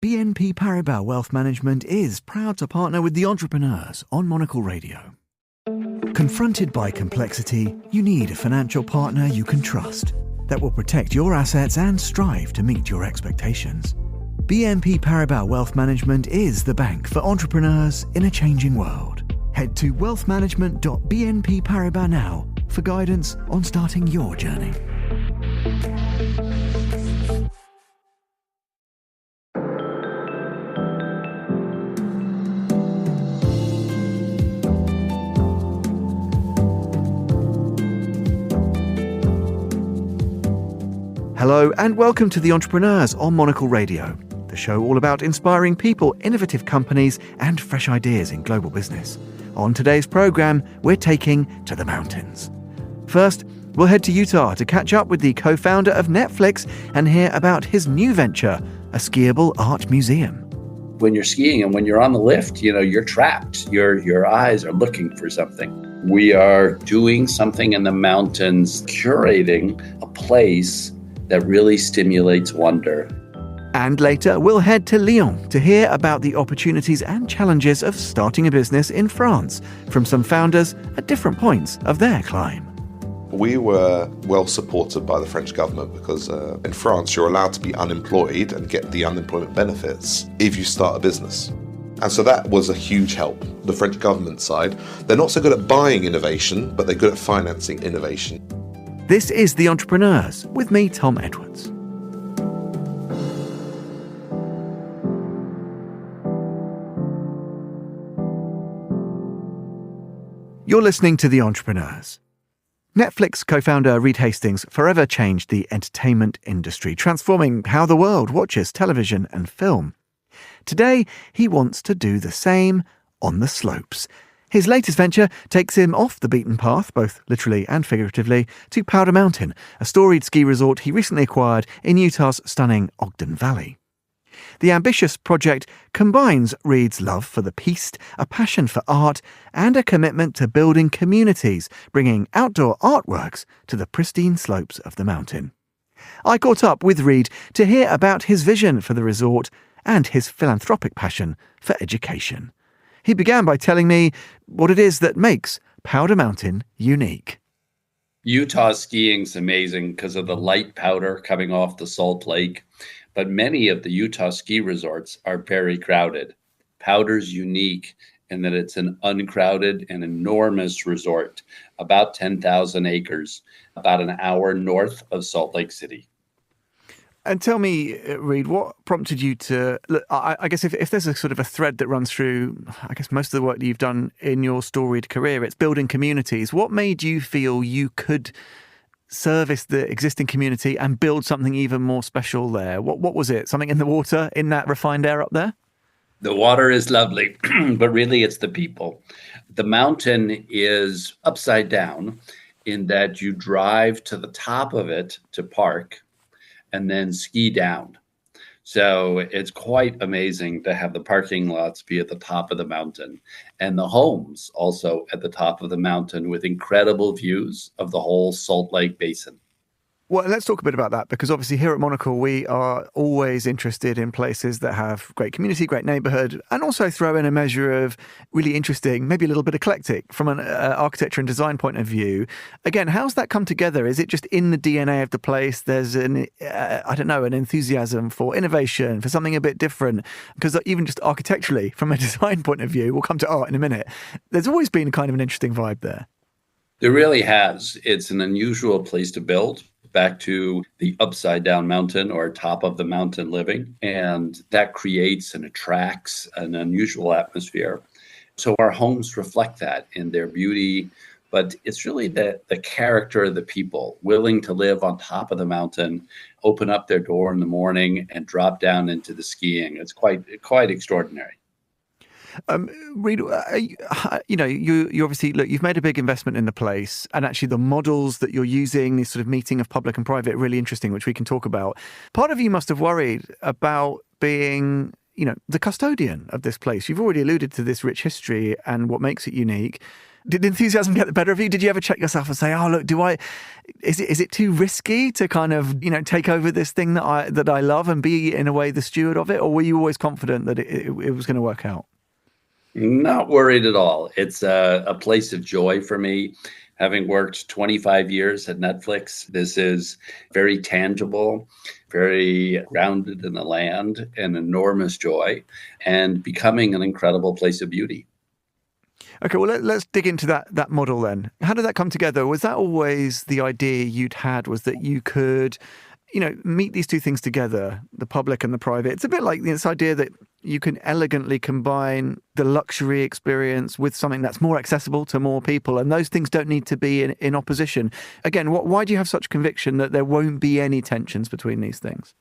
BNP Paribas Wealth Management is proud to partner with the entrepreneurs on Monocle Radio. Confronted by complexity, you need a financial partner you can trust that will protect your assets and strive to meet your expectations. BNP Paribas Wealth Management is the bank for entrepreneurs in a changing world. Head to wealthmanagement.bnp Paribas now for guidance on starting your journey. Hello and welcome to The Entrepreneurs on Monocle Radio, the show all about inspiring people, innovative companies and fresh ideas in global business. On today's programme, we're taking to the mountains. First, we'll head to Utah to catch up with the co-founder of Netflix and hear about his new venture, a skiable art museum. When you're skiing and when you're on the lift, you're trapped. Your eyes are looking for something. We are doing something in the mountains, curating a place that really stimulates wonder. And later, we'll head to Lyon to hear about the opportunities and challenges of starting a business in France from some founders at different points of their climb. We were well supported by the French government because in France, you're allowed to be unemployed and get the unemployment benefits if you start a business. And so that was a huge help. The French government side, they're not so good at buying innovation, but they're good at financing innovation. This is The Entrepreneurs with me, Tom Edwards. You're listening to The Entrepreneurs. Netflix co-founder Reed Hastings forever changed the entertainment industry, transforming how the world watches television and film. Today, he wants to do the same on the slopes. His latest venture takes him off the beaten path, both literally and figuratively, to Powder Mountain, a storied ski resort he recently acquired in Utah's stunning Ogden Valley. The ambitious project combines Reed's love for the piste, a passion for art, and a commitment to building communities, bringing outdoor artworks to the pristine slopes of the mountain. I caught up with Reed to hear about his vision for the resort and his philanthropic passion for education. He began by telling me what it is that makes Powder Mountain unique. Utah skiing's amazing because of the light powder coming off the Salt Lake, but many of the Utah ski resorts are very crowded. Powder's unique in that it's an uncrowded and enormous resort, about 10,000 acres, about an hour north of Salt Lake City. And tell me, Reed, what prompted you to look? I guess if there's a sort of a thread that runs through, I guess most of the work that you've done in your storied career, it's building communities. What made you feel you could service the existing community and build something even more special there? What was it? Something in the water, in that refined air up there? The water is lovely, but really it's the people. The mountain is upside down in that you drive to the top of it to park and then ski down. So it's quite amazing to have the parking lots be at the top of the mountain and the homes also at the top of the mountain with incredible views of the whole Salt Lake Basin. Well, let's talk a bit about that, because obviously here at Monocle, we are always interested in places that have great community, great neighbourhood, and also throw in a measure of really interesting, maybe a little bit eclectic from an architecture and design point of view. Again, how's that come together? Is it just in the DNA of the place? There's an enthusiasm for innovation, for something a bit different? Because even just architecturally, from a design point of view, we'll come to art in a minute, there's always been kind of an interesting vibe there. There really has. It's an unusual place to build. Back to the upside down mountain or top of the mountain living. And that creates and attracts an unusual atmosphere. So our homes reflect that in their beauty, but it's really the character of the people willing to live on top of the mountain, open up their door in the morning and drop down into the skiing. It's quite extraordinary. Reed, you obviously, look, you've made a big investment in the place, and actually the models that you're using, this sort of meeting of public and private, really interesting, which we can talk about. Part of you must have worried about being, the custodian of this place. You've already alluded to this rich history and what makes it unique. Did enthusiasm get the better of you? Did you ever check yourself and say, "Oh, look, is it too risky to kind of take over this thing that I love and be in a way the steward of it?" Or were you always confident that it was going to work out? Not worried at all. It's a place of joy for me. Having worked 25 years at Netflix, this is very tangible, very grounded in the land, an enormous joy, and becoming an incredible place of beauty. Okay, well, let's dig into that model then. How did that come together? Was that always the idea you'd had, was that you could, meet these two things together, the public and the private? It's a bit like this idea that you can elegantly combine the luxury experience with something that's more accessible to more people, and those things don't need to be in opposition. Again, why do you have such conviction that there won't be any tensions between these things?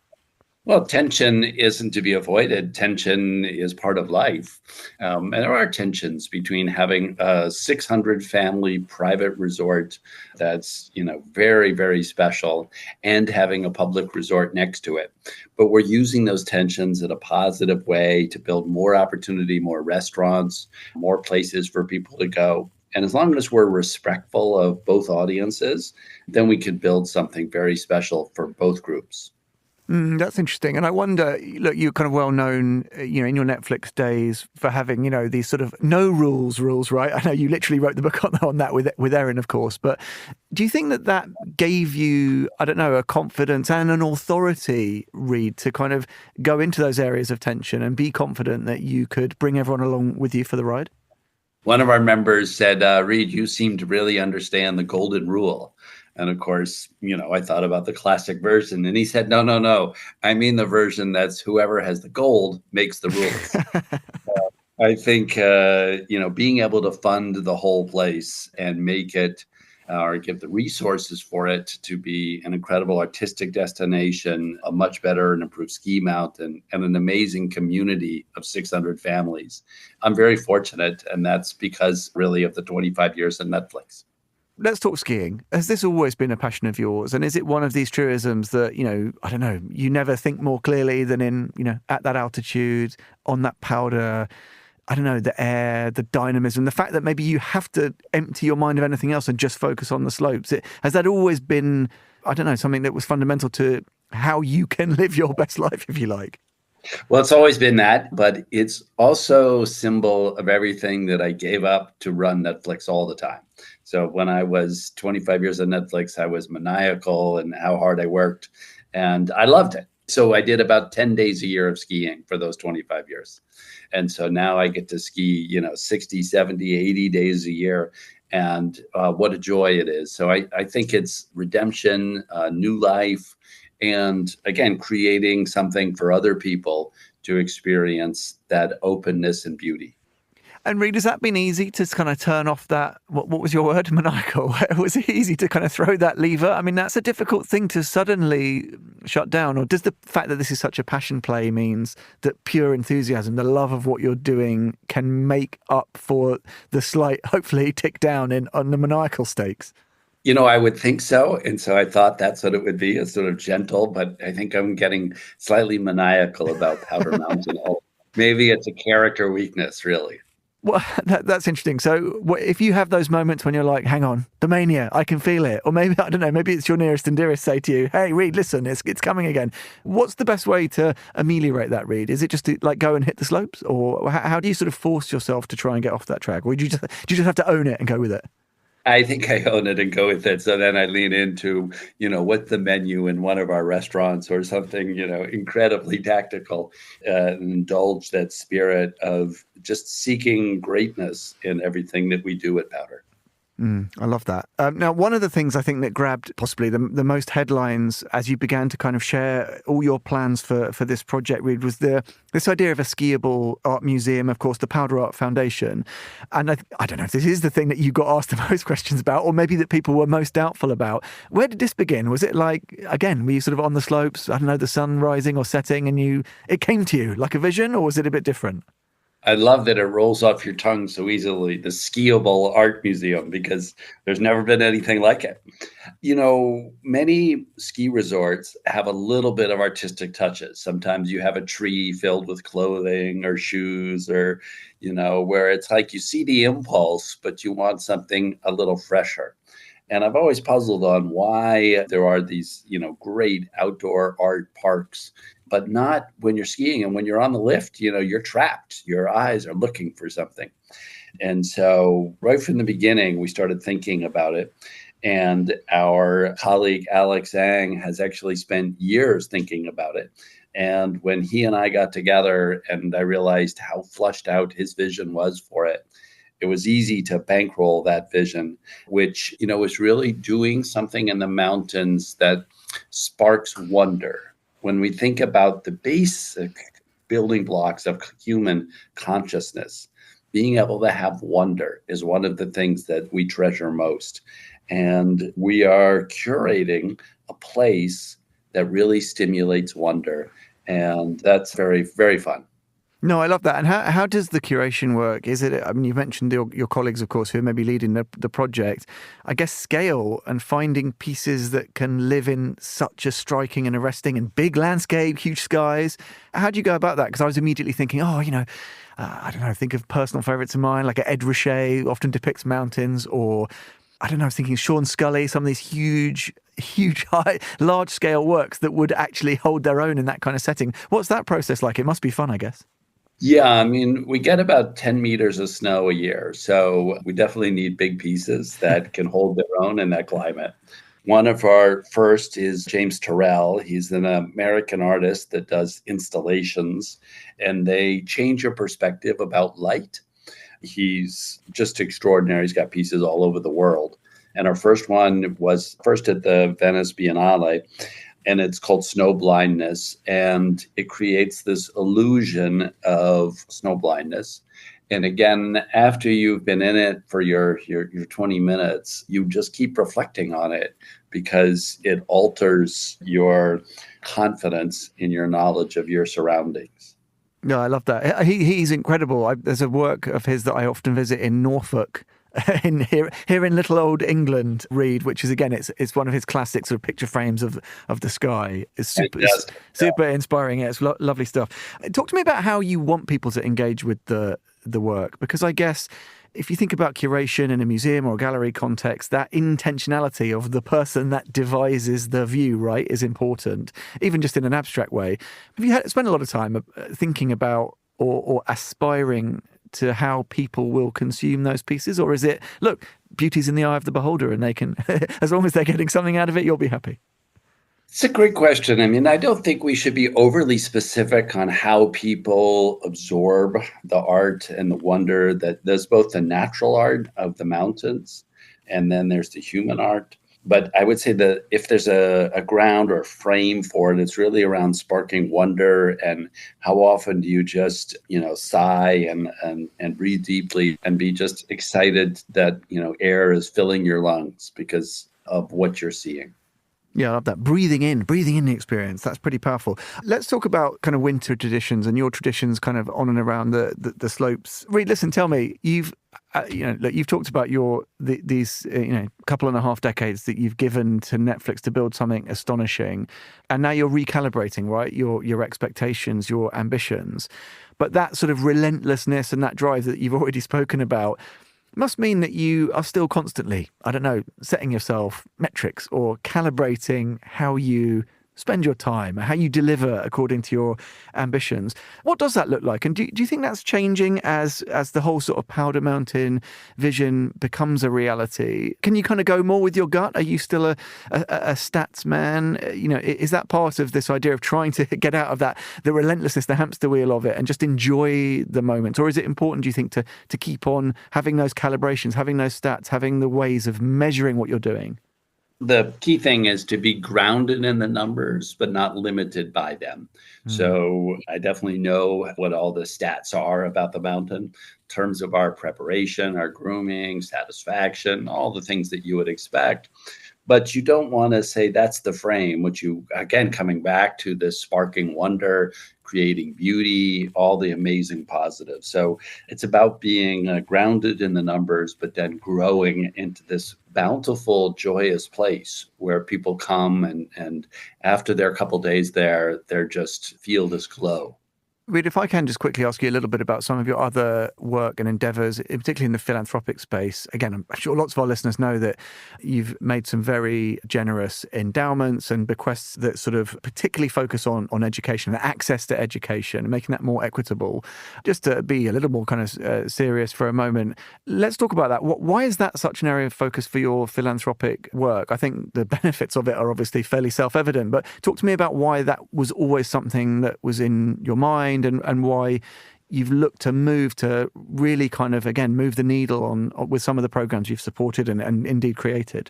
Well, tension isn't to be avoided. Tension is part of life. And there are tensions between having a 600 family private resort that's, very, very special, and having a public resort next to it. But we're using those tensions in a positive way to build more opportunity, more restaurants, more places for people to go. And as long as we're respectful of both audiences, then we can build something very special for both groups. That's interesting. And I wonder, look, you're kind of well known, in your Netflix days for having, these sort of no rules, right? I know you literally wrote the book on that with Erin, of course. But do you think that gave you, I don't know, a confidence and an authority, Reed, to kind of go into those areas of tension and be confident that you could bring everyone along with you for the ride? One of our members said, Reed, you seem to really understand the golden rule. And of course, I thought about the classic version, and he said, no, I mean the version that's whoever has the gold makes the rules. I think, being able to fund the whole place and make it or give the resources for it to be an incredible artistic destination, a much better and improved ski mountain, and an amazing community of 600 families. I'm very fortunate, and that's because really of the 25 years at Netflix. Let's talk skiing. Has this always been a passion of yours? And is it one of these truisms that, I don't know, you never think more clearly than in, at that altitude, on that powder, I don't know, the air, the dynamism, the fact that maybe you have to empty your mind of anything else and just focus on the slopes. Has that always been, I don't know, something that was fundamental to how you can live your best life, if you like? Well, it's always been that, but it's also a symbol of everything that I gave up to run Netflix all the time. So when I was 25 years at Netflix, I was maniacal in how hard I worked, and I loved it. So I did about 10 days a year of skiing for those 25 years. And so now I get to ski, 60, 70, 80 days a year. And what a joy it is. So I think it's redemption, new life, and again, creating something for other people to experience that openness and beauty. And Reed, has that been easy to kind of turn off that, what was your word, maniacal? Was it easy to kind of throw that lever? I mean, that's a difficult thing to suddenly shut down. Or does the fact that this is such a passion play means that pure enthusiasm, the love of what you're doing, can make up for the slight, hopefully, tick down on the maniacal stakes? I would think so. And so I thought that's what it would be, a sort of gentle, but I think I'm getting slightly maniacal about Powder Mountain. Maybe it's a character weakness, really. Well, that's interesting. So if you have those moments when you're like, hang on, the mania, I can feel it. Or maybe, I don't know, maybe it's your nearest and dearest say to you, hey, Reed, listen, it's coming again. What's the best way to ameliorate that, Reed? Is it just to go and hit the slopes? Or how do you sort of force yourself to try and get off that track? Or do you just have to own it and go with it? I think I own it and go with it. So then I lean into, what's the menu in one of our restaurants or something, incredibly tactical, and indulge that spirit of just seeking greatness in everything that we do at Powder. I love that. Now, one of the things I think that grabbed possibly the most headlines as you began to kind of share all your plans for this project, Reed, was this idea of a skiable art museum, of course, the Powder Art Foundation. And I don't know if this is the thing that you got asked the most questions about, or maybe that people were most doubtful about. Where did this begin? Was it like, again, were you sort of on the slopes, I don't know, the sun rising or setting, and it came to you like a vision, or was it a bit different? I love that it rolls off your tongue so easily, the skiable art museum, because there's never been anything like it. Many ski resorts have a little bit of artistic touches. Sometimes you have a tree filled with clothing or shoes or, where it's like you see the impulse, but you want something a little fresher. And I've always puzzled on why there are these, great outdoor art parks, but not when you're skiing. And when you're on the lift, you're trapped. Your eyes are looking for something. And so right from the beginning, we started thinking about it. And our colleague, Alex Zhang, has actually spent years thinking about it. And when he and I got together and I realized how flushed out his vision was for it, it was easy to bankroll that vision, which, was really doing something in the mountains that sparks wonder. When we think about the basic building blocks of human consciousness, being able to have wonder is one of the things that we treasure most. And we are curating a place that really stimulates wonder. And that's very, very fun. No, I love that. And how does the curation work? Is it, you mentioned your colleagues, of course, who are maybe leading the project. I guess scale and finding pieces that can live in such a striking and arresting and big landscape, huge skies. How do you go about that? Because I was immediately thinking, I don't know, think of personal favourites of mine, like Ed Ruscha often depicts mountains, or I don't know, I was thinking Sean Scully, some of these huge, high, large scale works that would actually hold their own in that kind of setting. What's that process like? It must be fun, I guess. Yeah, we get about 10 meters of snow a year. So we definitely need big pieces that can hold their own in that climate. One of our first is James Turrell. He's an American artist that does installations, and they change your perspective about light. He's just extraordinary. He's got pieces all over the world. And our first one was first at the Venice Biennale, and it's called Snow Blindness. And it creates this illusion of snow blindness. And again, after you've been in it for your 20 minutes, you just keep reflecting on it because it alters your confidence in your knowledge of your surroundings. No, I love that. He's incredible. There's a work of his that I often visit in Norfolk, here in little old England, Reed, which is, again, it's one of his classic sort of picture frames of the sky. It's super inspiring. Yeah, it's lovely stuff. Talk to me about how you want people to engage with the work, because I guess if you think about curation in a museum or a gallery context, that intentionality of the person that devises the view, right, is important, even just in an abstract way. Have you spent a lot of time thinking about or aspiring to how people will consume those pieces? Or is it, look, beauty's in the eye of the beholder and they can, as long as they're getting something out of it, you'll be happy? It's a great question. I don't think we should be overly specific on how people absorb the art and the wonder. That there's both the natural art of the mountains and then there's the human art. But I would say that if there's a ground or a frame for it, it's really around sparking wonder. And how often do you just, sigh and breathe deeply and be just excited that, air is filling your lungs because of what you're seeing. Yeah, I love that. Breathing in the experience. That's pretty powerful. Let's talk about kind of winter traditions and your traditions kind of on and around the slopes. Reed, listen, tell me, you've talked about these couple and a half decades that you've given to Netflix to build something astonishing, and now you're recalibrating, right? Your expectations, your ambitions, but that sort of relentlessness and that drive that you've already spoken about must mean that you are still constantly, setting yourself metrics or calibrating how you spend your time, how you deliver according to your ambitions. What does that look like? And do you think that's changing as the whole sort of Powder Mountain vision becomes a reality? Can you kind of go more with your gut? Are you still a stats man? Is that part of this idea of trying to get out of the relentlessness, the hamster wheel of it, and just enjoy the moment? Or is it important, do you think, to keep on having those calibrations, having those stats, having the ways of measuring what you're doing? The key thing is to be grounded in the numbers, but not limited by them. So I definitely know what all the stats are about the mountain in terms of our preparation, our grooming, satisfaction, all the things that you would expect. But you don't want to say that's the frame, which you, again, coming back to this sparking wonder, creating beauty, all the amazing positives. So it's about being grounded in the numbers, but then growing into this bountiful, joyous place where people come and after their couple days there, they're just feel this glow. Reed, if I can just quickly ask you a little bit about some of your other work and endeavours, particularly in the philanthropic space. Again, I'm sure lots of our listeners know that you've made some very generous endowments and bequests that sort of particularly focus on education and access to education and making that more equitable. Just to be a little more kind of serious for a moment, let's talk about that. Why is that such an area of focus for your philanthropic work? I think the benefits of it are obviously fairly self-evident, but talk to me about why that was always something that was in your mind and why you've looked to move to really kind of, again, move the needle on with some of the programs you've supported and indeed created.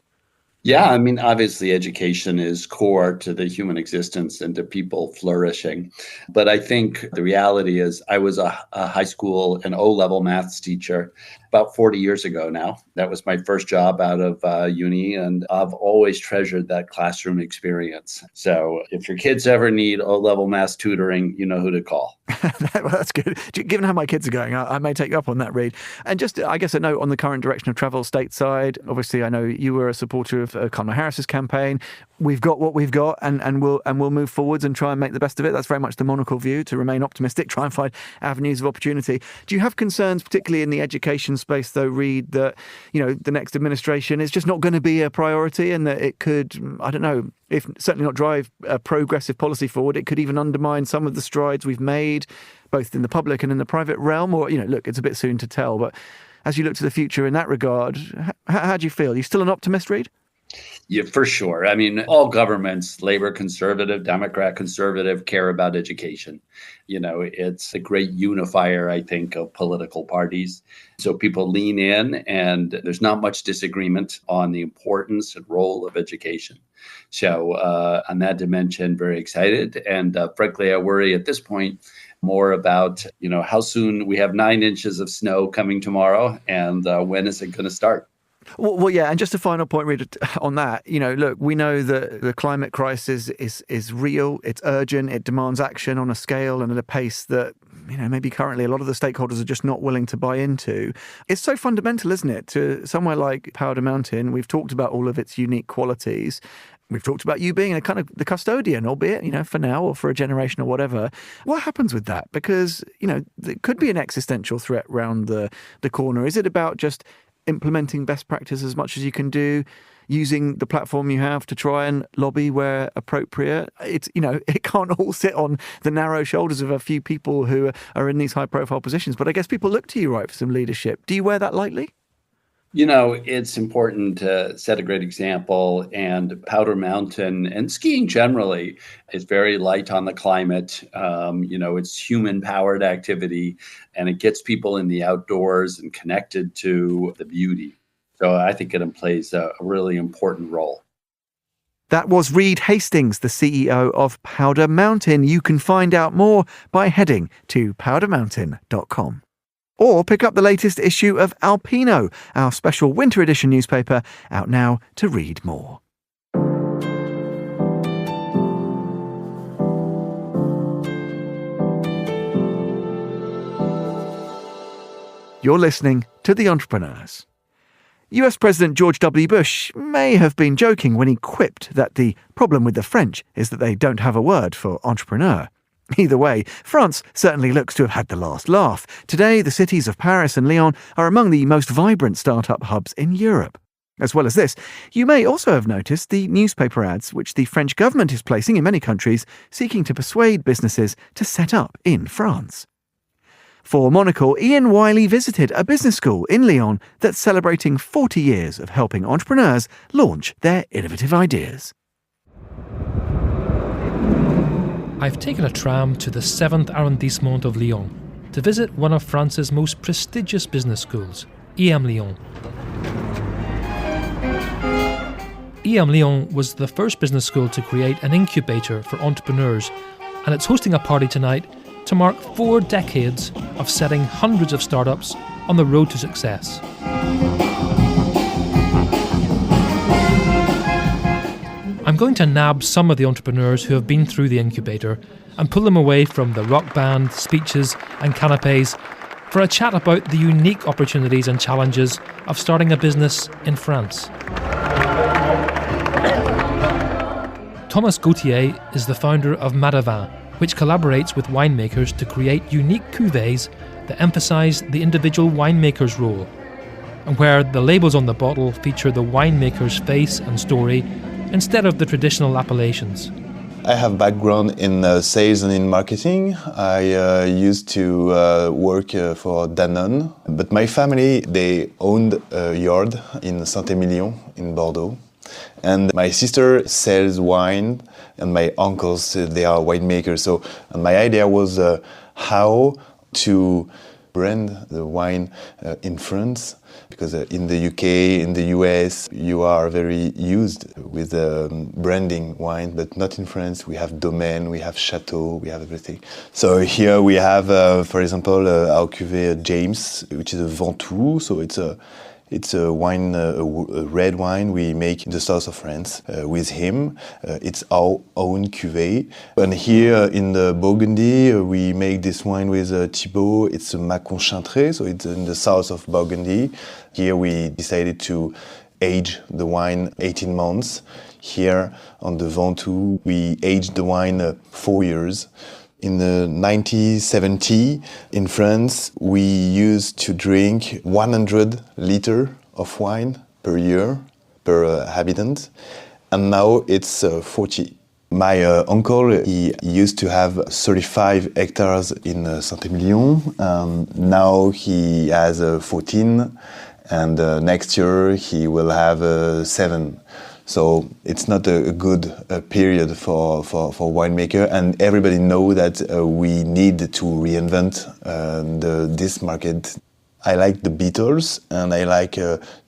Yeah, I mean, obviously education is core to the human existence and to people flourishing. But I think the reality is I was a high school and O-level maths teacher about 40 years ago now. That was my first job out of uni, and I've always treasured that classroom experience. So if your kids ever need O-level maths tutoring, you know who to call. Well, that's good. Given how my kids are going, I may take you up on that, Reed. And just, I guess, a note on the current direction of travel stateside. Obviously, I know you were a supporter of Kamala Harris's campaign. We've got what we've got, and we'll move forwards and try and make the best of it. That's very much the Monocle view, to remain optimistic, try and find avenues of opportunity. Do you have concerns, particularly in the education space, though, Reed, that the next administration is just not going to be a priority, and that it could, I don't know, if certainly not drive a progressive policy forward, it could even undermine some of the strides we've made, both in the public and in the private realm? Or, look, it's a bit soon to tell, but as you look to the future in that regard, how do you feel? Are you still an optimist, Reed? Yeah, for sure. I mean, all governments, Labor conservative, Democrat conservative, care about education. It's a great unifier, I think, of political parties. So people lean in, and there's not much disagreement on the importance and role of education. So on that dimension, very excited. And frankly, I worry at this point more about, how soon we have 9 inches of snow coming tomorrow, and when is it going to start? Well, yeah, and just a final point, Reed, on that. Look, we know that the climate crisis is real, it's urgent, it demands action on a scale and at a pace that, maybe currently a lot of the stakeholders are just not willing to buy into. It's so fundamental, isn't it, to somewhere like Powder Mountain? We've talked about all of its unique qualities. We've talked about you being a kind of the custodian, albeit, for now or for a generation or whatever. What happens with that? Because, there could be an existential threat round the corner. Is it about just implementing best practice as much as you can do, using the platform you have to try and lobby where appropriate? It's, it can't all sit on the narrow shoulders of a few people who are in these high profile positions. But I guess people look to you, right, for some leadership. Do you wear that lightly? It's important to set a great example, and Powder Mountain and skiing generally is very light on the climate. It's human-powered activity, and it gets people in the outdoors and connected to the beauty. So I think it plays a really important role. That was Reed Hastings, the CEO of Powder Mountain. You can find out more by heading to powdermountain.com. Or pick up the latest issue of Alpino, our special winter edition newspaper, out now to read more. You're listening to The Entrepreneurs. US President George W. Bush may have been joking when he quipped that the problem with the French is that they don't have a word for entrepreneur. Either way, France certainly looks to have had the last laugh. Today, the cities of Paris and Lyon are among the most vibrant startup hubs in Europe. As well as this, you may also have noticed the newspaper ads which the French government is placing in many countries, seeking to persuade businesses to set up in France. For Monocle, Ian Wiley visited a business school in Lyon that's celebrating 40 years of helping entrepreneurs launch their innovative ideas. I've taken a tram to the 7th arrondissement of Lyon to visit one of France's most prestigious business schools, EM Lyon. EM Lyon was the first business school to create an incubator for entrepreneurs, and it's hosting a party tonight to mark 4 decades of setting hundreds of startups on the road to success. going to nab some of the entrepreneurs who have been through the incubator and pull them away from the rock band, speeches and canapes for a chat about the unique opportunities and challenges of starting a business in France. Thomas Gauthier is the founder of Madavin, which collaborates with winemakers to create unique cuvées that emphasise the individual winemaker's role, and where the labels on the bottle feature the winemaker's face and story instead of the traditional appellations. I have background in sales and in marketing. I used to work for Danone, but my family, they owned a yard in Saint-Émilion in Bordeaux. And my sister sells wine, and my uncles, they are winemakers. So my idea was how to brand the wine in France, because in the UK, in the US, you are very used with branding wine, but not in France. We have domaine, we have chateau, we have everything. So here we have, for example, our cuvée James, which is a Ventoux. So it's a wine, a red wine we make in the south of France with him. It's our own cuvée. And here in the Burgundy, we make this wine with Thibaut. It's a Macon Chintré, so it's in the south of Burgundy. Here we decided to age the wine 18 months. Here on the Ventoux, we aged the wine 4 years. In the 1970, in France, we used to drink 100 liters of wine per year, per habitant, and now it's 40. My uncle, he used to have 35 hectares in Saint-Émilion. Now he has 14, and next year he will have 7. So it's not a good period for winemaker, and everybody know that we need to reinvent this market. I like the Beatles, and I like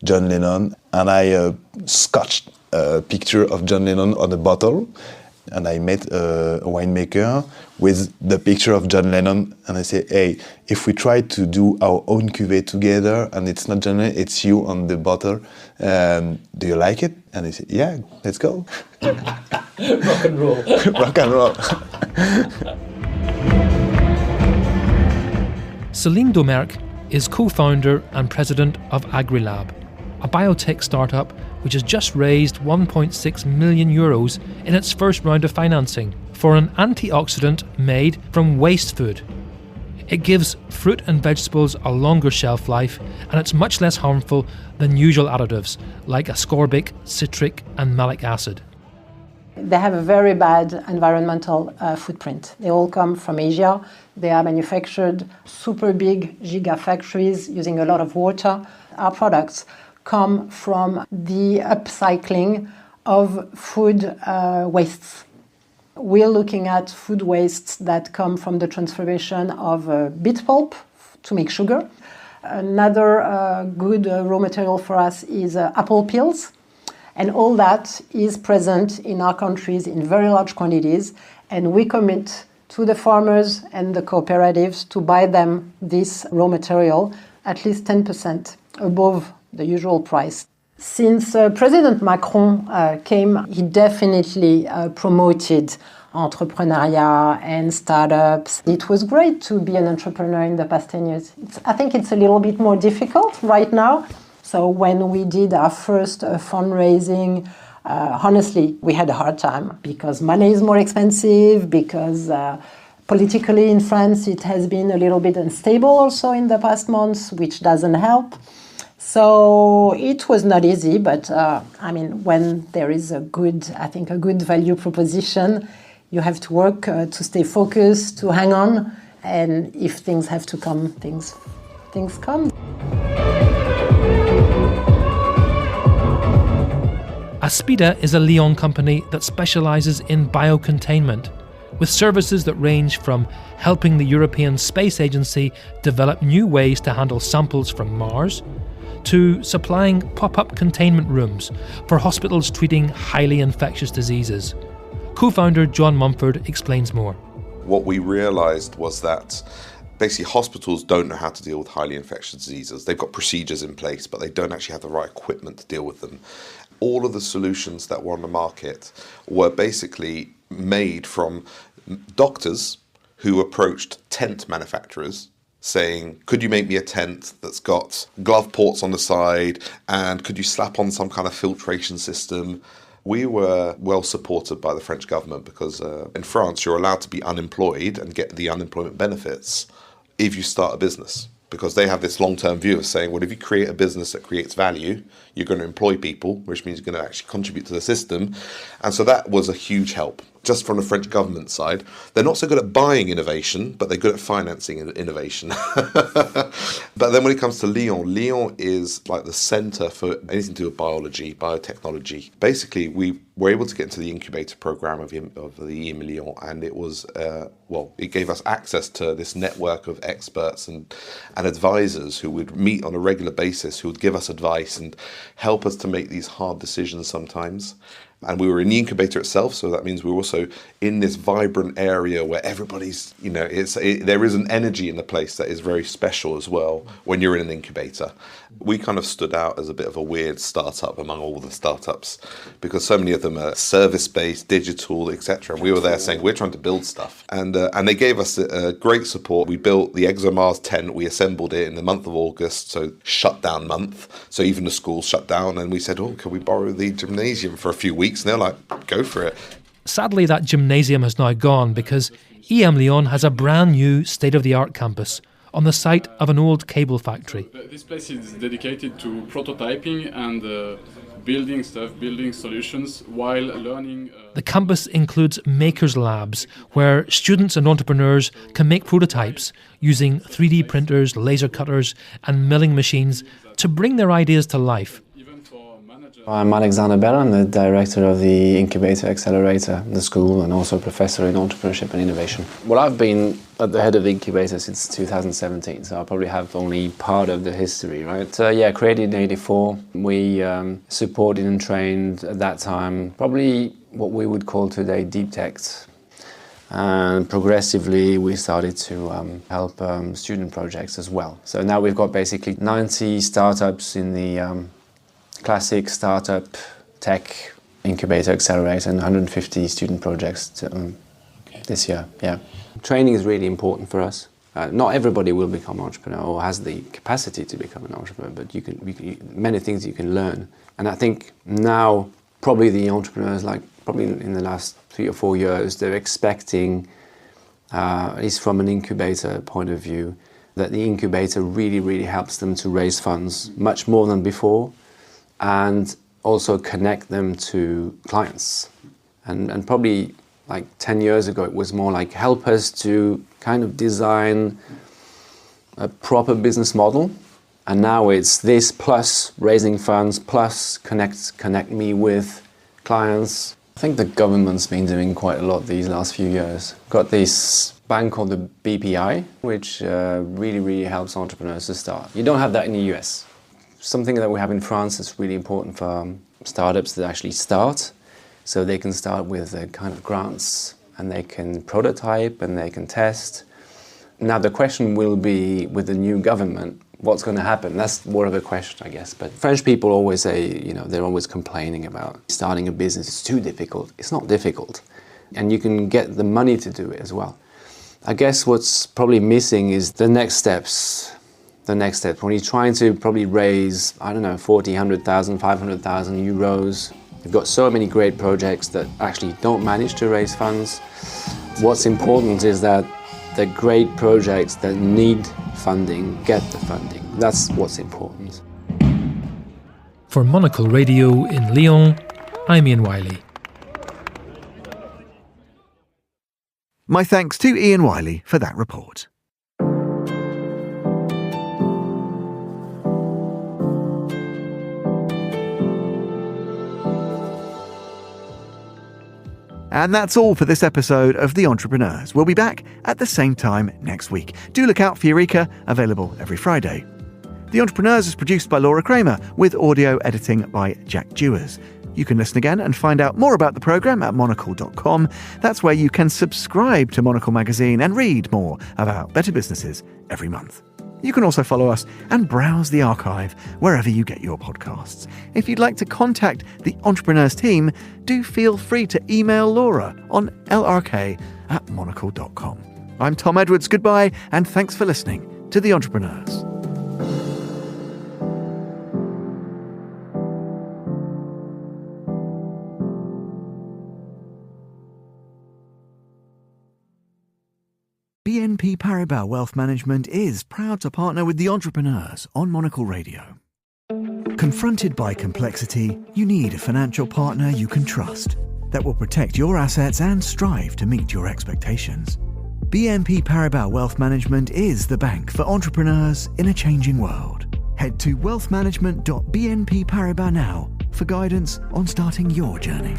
John Lennon, and I scotched a picture of John Lennon on a bottle, and I met a winemaker with the picture of John Lennon, and I say, hey, if we try to do our own cuvée together, and it's not John Lennon, it's you on the bottle, do you like it? And I say, yeah, let's go. Rock and roll. Rock and roll. Céline Domergue is co-founder and president of AgriLab, a biotech startup which has just raised 1.6 million euros in its first round of financing for an antioxidant made from waste food. It gives fruit and vegetables a longer shelf life, and it's much less harmful than usual additives like ascorbic, citric and malic acid. They have a very bad environmental footprint. They all come from Asia. They are manufactured super big gigafactories using a lot of water. Our products come from the upcycling of food wastes. We're looking at food wastes that come from the transformation of beet pulp to make sugar. Another good raw material for us is apple peels. And all that is present in our countries in very large quantities, and we commit to the farmers and the cooperatives to buy them this raw material at least 10% above the usual price. Since President Macron came, he definitely promoted entrepreneurship and startups. It was great to be an entrepreneur in the past 10 years. I think it's a little bit more difficult right now. So when we did our first fundraising, honestly, we had a hard time because money is more expensive, because politically in France it has been a little bit unstable also in the past months, which doesn't help. So it was not easy, but when there is a good value proposition, you have to work to stay focused, to hang on, and if things have to come, things come. Aspida is a Lyon company that specialises in biocontainment, with services that range from helping the European Space Agency develop new ways to handle samples from Mars, to supplying pop-up containment rooms for hospitals treating highly infectious diseases. Co-founder John Mumford explains more. What we realised was that basically hospitals don't know how to deal with highly infectious diseases. They've got procedures in place, but they don't actually have the right equipment to deal with them. all of the solutions that were on the market were basically made from doctors who approached tent manufacturers saying, could you make me a tent that's got glove ports on the side, and could you slap on some kind of filtration system? We were well supported by the French government because in France you're allowed to be unemployed and get the unemployment benefits if you start a business, because they have this long-term view of saying, well, if you create a business that creates value, you're going to employ people, which means you're going to actually contribute to the system. And so that was a huge help. Just from the French government side, they're not so good at buying innovation, but they're good at financing innovation. But then when it comes to Lyon, Lyon is like the center for anything to do with biology, biotechnology. Basically, we were able to get into the incubator program of the IM Lyon, and it was, it gave us access to this network of experts and advisors who would meet on a regular basis, who would give us advice and help us to make these hard decisions sometimes. And we were in the incubator itself, so that means we were also in this vibrant area where everybody's, there is an energy in the place that is very special as well when you're in an incubator. We kind of stood out as a bit of a weird startup among all the startups because so many of them are service-based, digital, etc. And we were there saying, we're trying to build stuff. And they gave us great support. We built the ExoMars tent. We assembled it in the month of August, so shutdown month. So even the schools shut down. And we said, can we borrow the gymnasium for a few weeks? And they're like, go for it. Sadly, that gymnasium has now gone because EM Lyon has a brand new state-of-the-art campus on the site of an old cable factory. This place is dedicated to prototyping and building solutions while learning. The campus includes makers' labs where students and entrepreneurs can make prototypes using 3D printers, laser cutters and milling machines to bring their ideas to life. I'm Alexander Bell, I'm the director of the Incubator Accelerator, the school, and also a professor in entrepreneurship and innovation. Well, I've been at the head of the incubator since 2017, so I probably have only part of the history, right? Created in '84. We supported and trained at that time probably what we would call today deep techs. And progressively we started to help student projects as well. So now we've got basically 90 startups in the classic startup tech incubator accelerator and 150 student projects this year. Yeah, training is really important for us. Not everybody will become an entrepreneur or has the capacity to become an entrepreneur, but you can many things you can learn. And I think now probably the entrepreneurs, like probably in the last 3 or 4 years, they're expecting, at least from an incubator point of view, that the incubator really helps them to raise funds much more than before, and also connect them to clients. And probably like 10 years ago, it was more like help us to kind of design a proper business model. And now it's this plus raising funds, plus connect me with clients. I think the government's been doing quite a lot these last few years. Got this bank called the BPI, which really helps entrepreneurs to start. You don't have that in the US. Something that we have in France is really important for startups that actually start. So they can start with kind of grants and they can prototype and they can test. Now the question will be with the new government, what's going to happen? That's more of a question, I guess. But French people always say, they're always complaining about starting a business. It's too difficult. It's not difficult. And you can get the money to do it as well. I guess what's probably missing is the next steps. When you're trying to probably raise, 40, 100,000, 500,000 euros, you've got so many great projects that actually don't manage to raise funds. What's important is that the great projects that need funding get the funding. That's what's important. For Monocle Radio in Lyon, I'm Ian Wiley. My thanks to Ian Wiley for that report. And that's all for this episode of The Entrepreneurs. We'll be back at the same time next week. Do look out for Eureka, available every Friday. The Entrepreneurs is produced by Laura Kramer, with audio editing by Jack Dewars. You can listen again and find out more about the programme at monocle.com. That's where you can subscribe to Monocle magazine and read more about better businesses every month. You can also follow us and browse the archive wherever you get your podcasts. If you'd like to contact the Entrepreneurs team, do feel free to email Laura on lrk@monocle.com. I'm Tom Edwards. Goodbye, and thanks for listening to The Entrepreneurs. BNP Paribas Wealth Management is proud to partner with The Entrepreneurs on Monocle Radio. Confronted by complexity, you need a financial partner you can trust that will protect your assets and strive to meet your expectations. BNP Paribas Wealth Management is the bank for entrepreneurs in a changing world. Head to wealthmanagement.bnpparibas now for guidance on starting your journey.